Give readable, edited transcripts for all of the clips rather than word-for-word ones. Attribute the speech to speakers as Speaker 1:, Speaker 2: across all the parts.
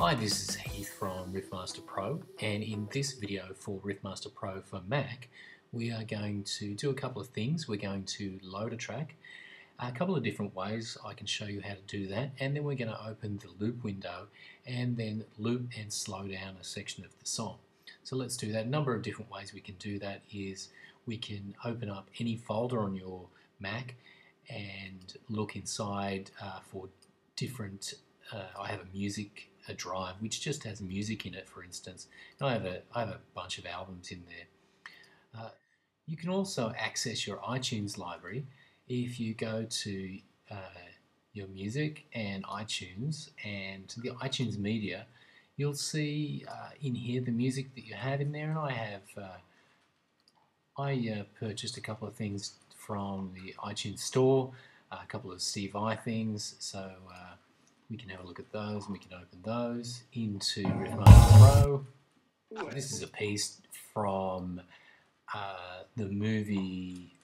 Speaker 1: Hi, this is Heath from RiffmasterPro, and in this video for RiffmasterPro for Mac, we are going to do a couple of things. We're going to load a track, a couple of different ways I can show you how to do that, and then we're going to open the loop window and then loop and slow down a section of the song. So let's do that. A number of different ways we can do that is we can open up any folder on your Mac and look inside for different I have a drive which just has music in it, for instance, and I have a bunch of albums in there. You can also access your iTunes library if you go to your music and iTunes and to the iTunes media. You'll see in here the music that you have in there, and I purchased a couple of things from the iTunes store, a couple of Steve Vai things, so we can have a look at those, and we can open those into RiffmasterPro. This is a piece from the movie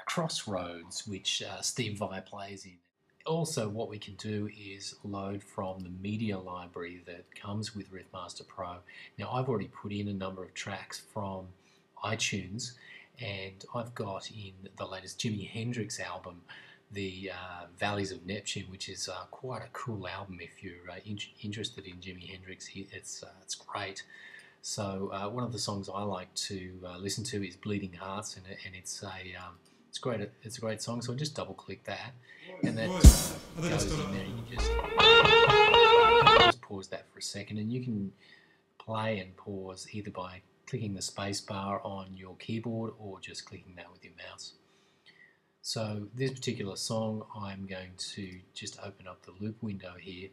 Speaker 1: Crossroads, which Steve Vai plays in. Also, what we can do is load from the media library that comes with RiffmasterPro. Now, I've already put in a number of tracks from iTunes, and I've got in the latest Jimi Hendrix album, the Valleys of Neptune, which is quite a cool album if you're interested in Jimi Hendrix. It's great. So one of the songs I like to listen to is Bleeding Hearts, and it's great. It's a great song. So I just double click that, and that goes in there. And you just pause that for a second, and you can play and pause either by clicking the space bar on your keyboard or just clicking that with your mouse. So this particular song, I'm going to just open up the loop window here,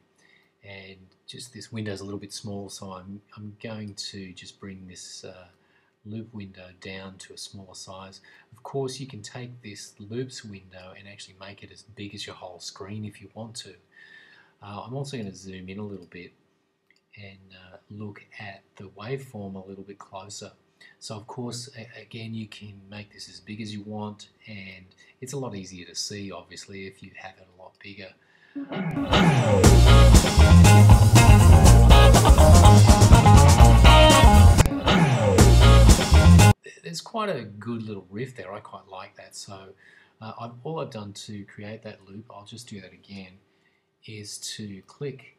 Speaker 1: and just this window is a little bit small, so I'm going to just bring this loop window down to a smaller size. Of course, you can take this loops window and actually make it as big as your whole screen if you want to. I'm also going to zoom in a little bit and look at the waveform a little bit closer. So of course, again, you can make this as big as you want, and it's a lot easier to see, obviously, if you have it a lot bigger. There's quite a good little riff there. I quite like that. So all I've done to create that loop, I'll just do that again, is to click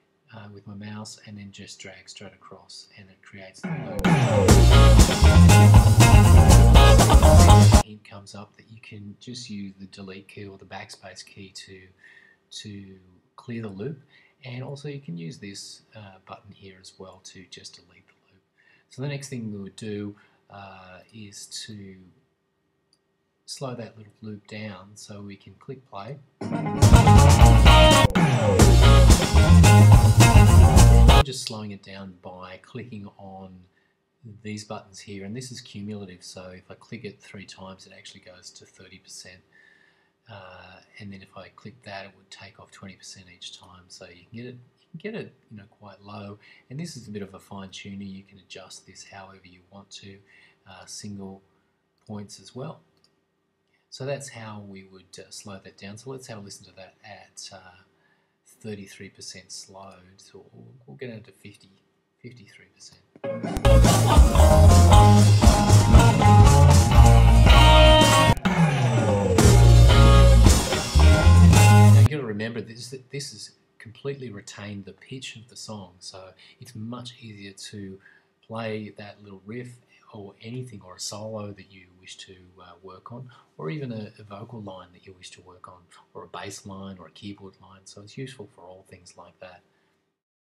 Speaker 1: with my mouse and then just drag straight across, and it creates the loop. Hint comes up that you can just use the delete key or the backspace key to clear the loop, and also you can use this button here as well to just delete the loop. So the next thing we would do is to slow that little loop down, so we can click play. I'm just slowing it down by clicking on these buttons here, and this is cumulative, so if I click it 3 times it actually goes to 30%, and then if I click that it would take off 20% each time, so you can get it quite low, and this is a bit of a fine tuner. You can adjust this however you want to, single points as well. So that's how we would slow that down. So let's have a listen to that at 33% slowed, so we'll get it to 53%. Now you've got to remember this has completely retained the pitch of the song, so it's much easier to play that little riff or anything, or a solo that you wish to work on, or even a vocal line that you wish to work on, or a bass line or a keyboard line. So it's useful for all things like that.